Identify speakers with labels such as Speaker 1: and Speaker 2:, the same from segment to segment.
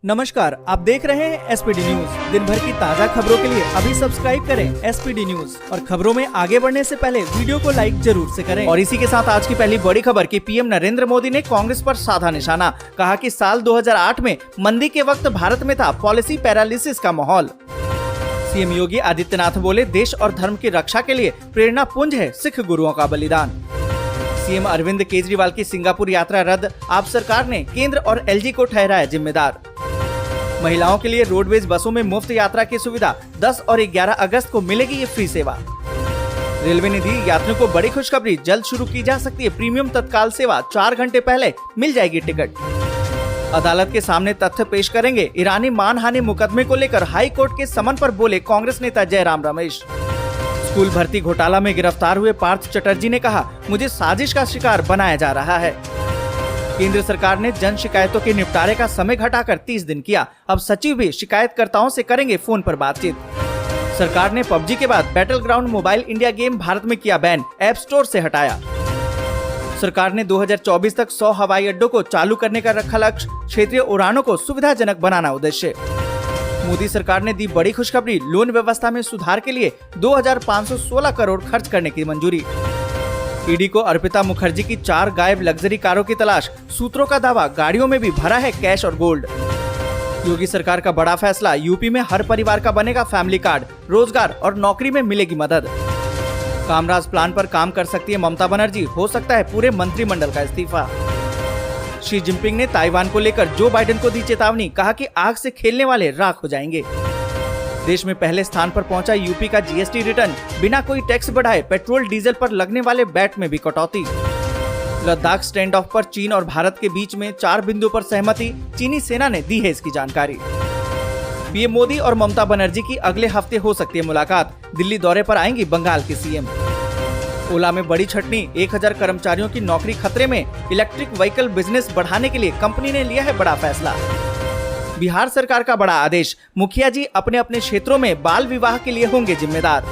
Speaker 1: नमस्कार, आप देख रहे हैं एसपीडी न्यूज। दिन भर की ताज़ा खबरों के लिए अभी सब्सक्राइब करें एसपीडी न्यूज और खबरों में आगे बढ़ने से पहले वीडियो को लाइक जरूर से करें। और इसी के साथ आज की पहली बड़ी खबर कि पीएम नरेंद्र मोदी ने कांग्रेस पर साधा निशाना। कहा कि साल 2008 में मंदी के वक्त भारत में था पॉलिसी पैरालिसिस का माहौल। सीएम योगी आदित्यनाथ बोले, देश और धर्म की रक्षा के लिए प्रेरणा पुंज है सिख गुरुओं का बलिदान। सीएम अरविंद केजरीवाल की सिंगापुर यात्रा रद्द, आप सरकार ने केंद्र और एलजी को ठहराया जिम्मेदार। महिलाओं के लिए रोडवेज बसों में मुफ्त यात्रा की सुविधा, 10 और 11 अगस्त को मिलेगी ये फ्री सेवा। रेलवे ने दी यात्रियों को बड़ी खुशखबरी, जल्द शुरू की जा सकती है प्रीमियम तत्काल सेवा, 4 घंटे पहले मिल जाएगी टिकट। अदालत के सामने तथ्य पेश करेंगे, ईरानी मानहानि मुकदमे को लेकर हाई कोर्ट के समन पर बोले कांग्रेस नेता जयराम रमेश। स्कूल भर्ती घोटाला में गिरफ्तार हुए पार्थ चटर्जी ने कहा, मुझे साजिश का शिकार बनाया जा रहा है। केंद्र सरकार ने जन शिकायतों के निपटारे का समय घटाकर 30 दिन किया। अब सचिव भी शिकायतकर्ताओं से करेंगे फोन पर बातचीत। सरकार ने पबजी के बाद battle Ground Mobile India game Bharat में किया बैन, ऐप स्टोर से हटाया। सरकार ने 2024 तक 100 हवाई अड्डों को चालू करने का रखा लक्ष्य, क्षेत्रीय उड़ानों को सुविधाजनक बनाना उद्देश्य। मोदी सरकार ने दी बड़ी खुशखबरी, लोन व्यवस्था में सुधार के लिए 2516 करोड़ खर्च करने की मंजूरी। ईडी को अर्पिता मुखर्जी की 4 गायब लग्जरी कारों की तलाश, सूत्रों का दावा गाड़ियों में भी भरा है कैश और गोल्ड। योगी सरकार का बड़ा फैसला, यूपी में हर परिवार का बनेगा फैमिली कार्ड, रोजगार और नौकरी में मिलेगी मदद। कामराज प्लान पर काम कर सकती है ममता बनर्जी, हो सकता है पूरे मंत्रिमंडल का इस्तीफा। शी जिनपिंग ने ताइवान को लेकर जो बाइडेन को दी चेतावनी, कहा कि आग से खेलने वाले राख हो जाएंगे। देश में पहले स्थान पर पहुंचा यूपी का जीएसटी रिटर्न, बिना कोई टैक्स बढ़ाए पेट्रोल डीजल पर लगने वाले वैट में भी कटौती। लद्दाख स्टैंड ऑफ पर चीन और भारत के बीच में 4 बिंदु पर सहमति, चीनी सेना ने दी है इसकी जानकारी। पीएम मोदी और ममता बनर्जी की अगले हफ्ते हो सकती है मुलाकात, दिल्ली दौरे पर आएंगी बंगाल की सीएम। ओला में बड़ी छटनी, 1000 कर्मचारियों की नौकरी खतरे में, इलेक्ट्रिक व्हीकल बिजनेस बढ़ाने के लिए कंपनी ने लिया है बड़ा फैसला। बिहार सरकार का बड़ा आदेश, मुखिया जी अपने अपने क्षेत्रों में बाल विवाह के लिए होंगे जिम्मेदार।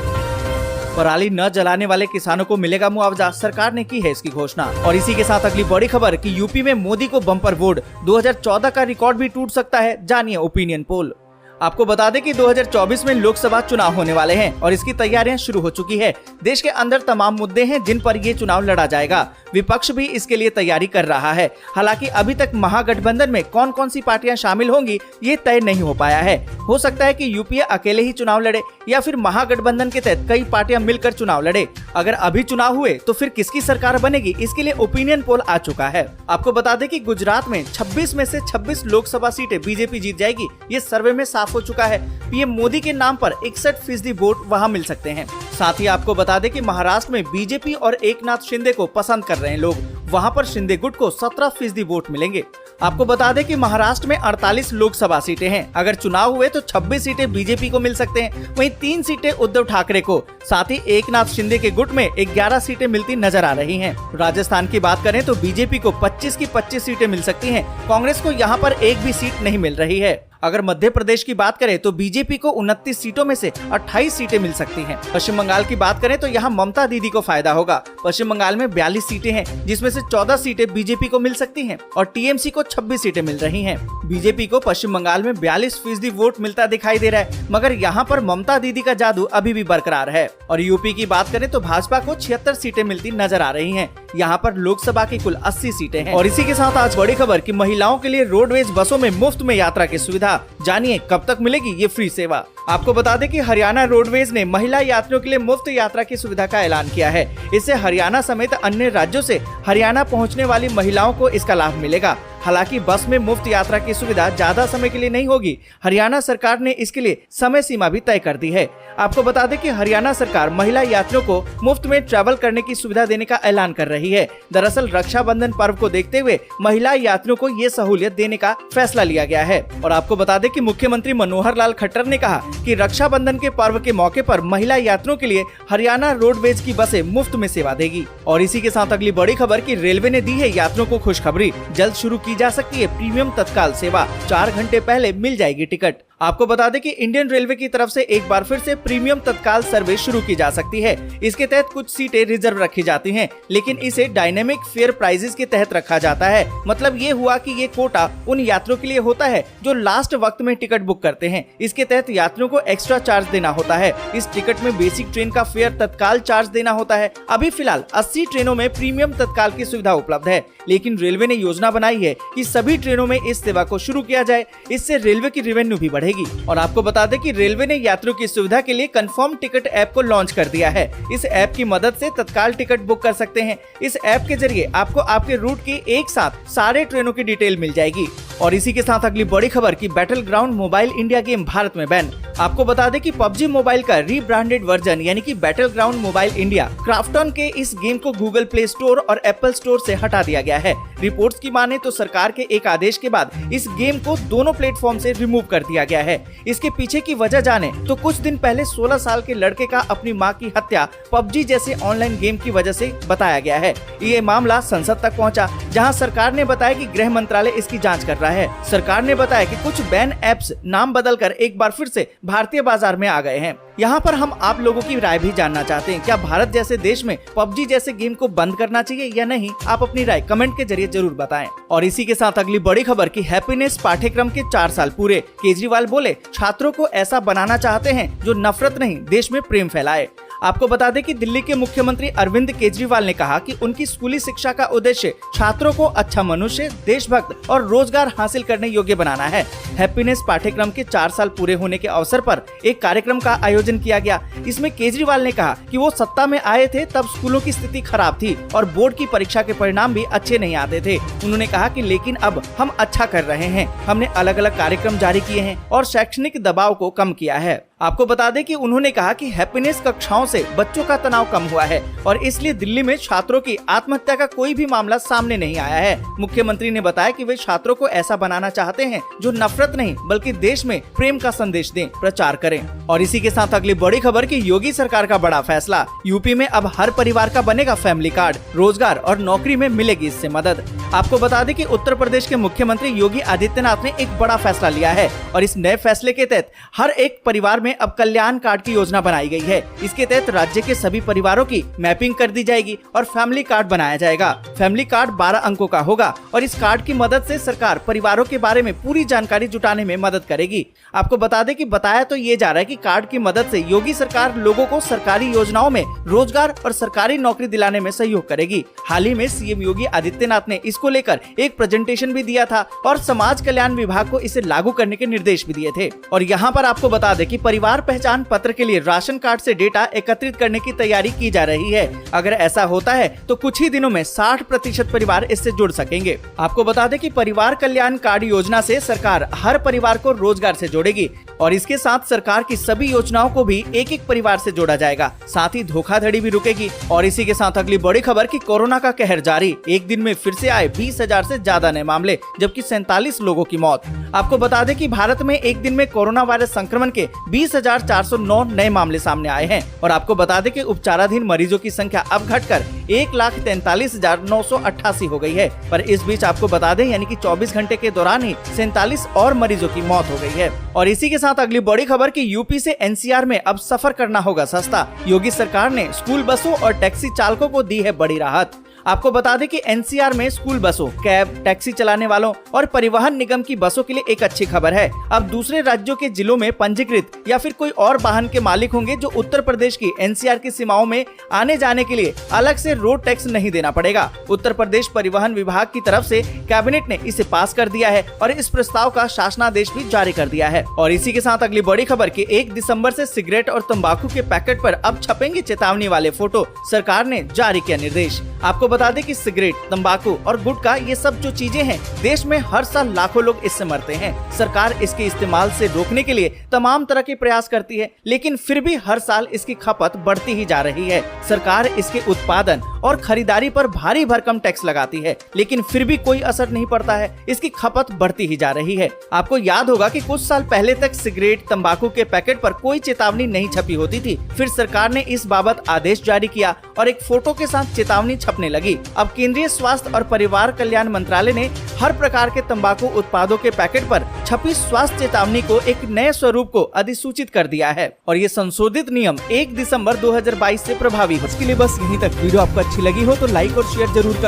Speaker 1: पराली न जलाने वाले किसानों को मिलेगा मुआवजा, सरकार ने की है इसकी घोषणा। और इसी के साथ अगली बड़ी खबर कि यूपी में मोदी को बम्पर वोट, 2014 का रिकॉर्ड भी टूट सकता है, जानिए ओपिनियन पोल। आपको बता दें कि 2024 में लोकसभा चुनाव होने वाले हैं और इसकी तैयारियां शुरू हो चुकी है। देश के अंदर तमाम मुद्दे हैं जिन पर ये चुनाव लड़ा जाएगा। विपक्ष भी इसके लिए तैयारी कर रहा है। हालांकि अभी तक महागठबंधन में कौन कौन सी पार्टियां शामिल होंगी ये तय नहीं हो पाया है। हो सकता है कि यूपीए अकेले ही चुनाव लड़े या फिर महागठबंधन के तहत कई पार्टियां मिलकर चुनाव लड़े। अगर अभी चुनाव हुए तो फिर किसकी सरकार बनेगी, इसके लिए ओपिनियन पोल आ चुका है। आपको बता दें कि गुजरात में 26 में से 26 लोकसभा सीटें बीजेपी जीत जाएगी, ये सर्वे में साफ हो चुका है। पीएम मोदी के नाम पर 61% वोट वहां मिल सकते हैं। साथ ही आपको बता दें कि महाराष्ट्र में बीजेपी और एकनाथ शिंदे को पसंद कर रहे हैं लोग, वहां पर शिंदे गुट को 17% वोट मिलेंगे। आपको बता दें कि महाराष्ट्र में 48 लोकसभा सीटें हैं। अगर चुनाव हुए तो 26 सीटें बीजेपी को मिल सकते हैं, वहीं 3 सीटें उद्धव ठाकरे को। साथ ही एकनाथ शिंदे के गुट में 11 सीटें मिलती नजर आ रही हैं। राजस्थान की बात करें तो बीजेपी को 25 की 25 सीटें मिल सकती हैं। कांग्रेस को यहाँ पर एक भी सीट नहीं मिल रही है। अगर मध्य प्रदेश की बात करें तो बीजेपी को 29 सीटों में से 28 सीटें मिल सकती हैं। पश्चिम बंगाल की बात करें तो यहाँ ममता दीदी को फायदा होगा। पश्चिम बंगाल में 42 सीटें हैं, जिसमें से 14 सीटें बीजेपी को मिल सकती हैं और टीएमसी को 26 सीटें मिल रही हैं। बीजेपी को पश्चिम बंगाल में 42% वोट मिलता दिखाई दे रहा है, मगर यहाँ पर ममता दीदी का जादू अभी भी बरकरार है। और यूपी की बात करें तो भाजपा को 76 सीटें मिलती नजर आ रही है। यहाँ पर लोकसभा की कुल 80 सीटें हैं। और इसी के साथ आज बड़ी खबर कि महिलाओं के लिए रोडवेज बसों में मुफ्त में यात्रा की सुविधा, जानिए कब तक मिलेगी ये फ्री सेवा। आपको बता दें कि हरियाणा रोडवेज ने महिला यात्रियों के लिए मुफ्त यात्रा की सुविधा का ऐलान किया है। इससे हरियाणा समेत अन्य राज्यों से हरियाणा पहुंचने वाली महिलाओं को इसका लाभ मिलेगा। हालांकि बस में मुफ्त यात्रा की सुविधा ज्यादा समय के लिए नहीं होगी। हरियाणा सरकार ने इसके लिए समय सीमा भी तय कर दी है। आपको बता दें कि हरियाणा सरकार महिला यात्रियों को मुफ्त में ट्रैवल करने की सुविधा देने का ऐलान कर रही है। दरअसल रक्षाबंधन पर्व को देखते हुए महिला यात्रियों को ये सहूलियत देने का फैसला लिया गया है। और आपको बता दें कि मुख्यमंत्री मनोहर लाल खट्टर ने कहा कि रक्षाबंधन के पर्व के मौके पर महिला यात्रियों के लिए हरियाणा रोडवेज की बसें मुफ्त में सेवा देगी। और इसी के साथ अगली बड़ी खबर कि रेलवे ने दी है यात्रियों को खुशखबरी, जल्द शुरू की जा सकती है प्रीमियम तत्काल सेवा, 4 घंटे पहले मिल जाएगी टिकट। आपको बता दें कि इंडियन रेलवे की तरफ से एक बार फिर से प्रीमियम तत्काल सर्विस शुरू की जा सकती है। इसके तहत कुछ सीटें रिजर्व रखी जाती हैं, लेकिन इसे डायनेमिक फेयर प्राइसेस के तहत रखा जाता है। मतलब ये हुआ कि ये कोटा उन यात्रियों के लिए होता है जो लास्ट वक्त में टिकट बुक करते हैं। इसके तहत यात्रियों को एक्स्ट्रा चार्ज देना होता है। इस टिकट में बेसिक ट्रेन का फेयर तत्काल चार्ज देना होता है। अभी फिलहाल 80 ट्रेनों में प्रीमियम तत्काल की सुविधा उपलब्ध है, लेकिन रेलवे ने योजना बनाई है कि सभी ट्रेनों में इस सेवा को शुरू किया जाए। इससे रेलवे की रेवेन्यू भी बढ़ेगी। और आपको बता दें कि रेलवे ने यात्रियों की सुविधा के लिए कंफर्म टिकट ऐप को लॉन्च कर दिया है। इस ऐप की मदद से तत्काल टिकट बुक कर सकते हैं। इस ऐप के जरिए आपको आपके रूट की एक साथ सारे ट्रेनों की डिटेल मिल जाएगी। और इसी के साथ अगली बड़ी खबर की Battle Ground Mobile India game Bharat में बैन। आपको बता दें कि PUBG मोबाइल का रीब्रांडेड वर्जन यानी कि Battle Ground Mobile India Krafton के इस गेम को गूगल प्ले स्टोर और एप्पल स्टोर से हटा दिया गया है। रिपोर्ट्स की माने तो सरकार के एक आदेश के बाद इस गेम को दोनों प्लेटफॉर्म से रिमूव कर दिया गया है। इसके पीछे की वजह जाने तो कुछ दिन पहले 16 साल के लड़के का अपनी मां की हत्या PUBG जैसे ऑनलाइन गेम की वजह से बताया गया है। ये मामला संसद तक पहुंचा, जहां सरकार ने बताया कि गृह मंत्रालय इसकी जांच कर रहा है। सरकार ने बताया कि कुछ बैन ऐप्स नाम बदलकर एक बार फिर से भारतीय बाजार में आ गए हैं। यहाँ पर हम आप लोगों की राय भी जानना चाहते हैं। क्या भारत जैसे देश में PUBG जैसे गेम को बंद करना चाहिए या नहीं? आप अपनी राय कमेंट के जरिए जरूर बताएं। और इसी के साथ अगली बड़ी खबर की हैप्पीनेस पाठ्यक्रम के 4 साल पूरे। केजरीवाल बोले छात्रों को ऐसा बनाना चाहते हैं जो नफरत नहीं देश में प्रेम फैलाए। आपको बता दें कि दिल्ली के मुख्यमंत्री अरविंद केजरीवाल ने कहा कि उनकी स्कूली शिक्षा का उद्देश्य छात्रों को अच्छा मनुष्य, देशभक्त और रोजगार हासिल करने योग्य बनाना है। हैप्पीनेस पाठ्यक्रम के 4 साल पूरे होने के अवसर पर एक कार्यक्रम का आयोजन किया गया। इसमें केजरीवाल ने कहा कि वो सत्ता में आए थे तब स्कूलों की स्थिति खराब थी और बोर्ड की परीक्षा के परिणाम भी अच्छे नहीं आते थे। उन्होंने कहा कि लेकिन अब हम अच्छा कर रहे हैं। हमने अलग अलग कार्यक्रम जारी किए हैं और शैक्षणिक दबाव को कम किया है। आपको बता दें कि उन्होंने कहा कि हैप्पीनेस कक्षाओं से बच्चों का तनाव कम हुआ है और इसलिए दिल्ली में छात्रों की आत्महत्या का कोई भी मामला सामने नहीं आया है। मुख्यमंत्री ने बताया कि वे छात्रों को ऐसा बनाना चाहते हैं जो नफरत नहीं बल्कि देश में प्रेम का संदेश दें, प्रचार करें। और इसी के साथ अगली बड़ी खबर की योगी सरकार का बड़ा फैसला। यूपी में अब हर परिवार का बनेगा फैमिली कार्ड, रोजगार और नौकरी में मिलेगी इससे मदद। आपको बता दें कि उत्तर प्रदेश के मुख्यमंत्री योगी आदित्यनाथ ने एक बड़ा फैसला लिया है और इस नए फैसले के तहत हर एक परिवार में अब कल्याण कार्ड की योजना बनाई गई है। इसके तहत राज्य के सभी परिवारों की मैपिंग कर दी जाएगी और फैमिली कार्ड बनाया जाएगा। फैमिली कार्ड 12 अंकों का होगा और इस कार्ड की मदद से सरकार परिवारों के बारे में पूरी जानकारी जुटाने में मदद करेगी। आपको बता दें कि बताया तो ये जा रहा है कि कार्ड की मदद से योगी सरकार लोगों को सरकारी योजनाओं में रोजगार और सरकारी नौकरी दिलाने में सहयोग करेगी। हाल ही में सीएम योगी आदित्यनाथ ने इसको लेकर एक प्रेजेंटेशन भी दिया था और समाज कल्याण विभाग को इसे लागू करने के निर्देश भी दिए थे। और यहाँ पर आपको बता दें कि परिवार पहचान पत्र के लिए राशन कार्ड से डेटा एकत्रित करने की तैयारी की जा रही है। अगर ऐसा होता है तो कुछ ही दिनों में 60% परिवार इससे जुड़ सकेंगे। आपको बता दें कि परिवार कल्याण कार्ड योजना से सरकार हर परिवार को रोजगार से जोड़ेगी और इसके साथ सरकार की सभी योजनाओं को भी एक एक परिवार से जोड़ा जाएगा। साथ ही धोखाधड़ी भी रुकेगी। और इसी के साथ अगली बड़ी खबर की कोरोना का कहर जारी। एक दिन में फिर से आए 20,000 से ज्यादा नए मामले, जबकि 47 लोगों की मौत। आपको बता दें कि भारत में एक दिन में कोरोना वायरस संक्रमण के 20,409 नए मामले सामने आए हैं और आपको बता दें कि उपचाराधीन मरीजों की संख्या अब घटकर 1,43,988 हो गई है। पर इस बीच आपको बता दें यानी कि 24 घंटे के दौरान ही 47 और मरीजों की मौत हो गई है। और इसी के साथ अगली बड़ी खबर की यूपी से एनसीआर में अब सफर करना होगा सस्ता। योगी सरकार ने स्कूल बसों और टैक्सी चालकों को दी है बड़ी राहत। आपको बता दें कि एनसीआर में स्कूल बसों, कैब, टैक्सी चलाने वालों और परिवहन निगम की बसों के लिए एक अच्छी खबर है। अब दूसरे राज्यों के जिलों में पंजीकृत या फिर कोई और वाहन के मालिक होंगे जो उत्तर प्रदेश की एनसीआर की सीमाओं में आने जाने के लिए अलग से रोड टैक्स नहीं देना पड़ेगा। उत्तर प्रदेश परिवहन विभाग की तरफ से कैबिनेट ने इसे पास कर दिया है और इस प्रस्ताव का शासनादेश भी जारी कर दिया है। और इसी के साथ अगली बड़ी खबर की 1 दिसंबर से सिगरेट और तंबाकू के पैकेट पर अब छपेंगे चेतावनी वाले फोटो। सरकार ने जारी किया निर्देश। आपको बता दें कि सिगरेट, तंबाकू और गुटखा ये सब जो चीजें हैं देश में हर साल लाखों लोग इससे मरते हैं। सरकार इसके इस्तेमाल से रोकने के लिए तमाम तरह के प्रयास करती है, लेकिन फिर भी हर साल इसकी खपत बढ़ती ही जा रही है। सरकार इसके उत्पादन और खरीदारी पर भारी भरकम टैक्स लगाती है, लेकिन फिर भी कोई असर नहीं पड़ता है। इसकी खपत बढ़ती ही जा रही है। आपको याद होगा कि कुछ साल पहले तक सिगरेट, तंबाकू के पैकेट पर कोई चेतावनी नहीं छपी होती थी। फिर सरकार ने इस बाबत आदेश जारी किया और एक फोटो के साथ चेतावनी छपने लगी। लगी। अब केंद्रीय स्वास्थ्य और परिवार कल्याण मंत्रालय ने हर प्रकार के तंबाकू उत्पादों के पैकेट पर छपी स्वास्थ्य चेतावनी को एक नए स्वरूप को अधिसूचित कर दिया है और ये संशोधित नियम 1 दिसंबर 2022 से प्रभावी हो। इसके लिए बस यहीं तक। वीडियो आपको अच्छी लगी हो तो लाइक और शेयर जरूर कर।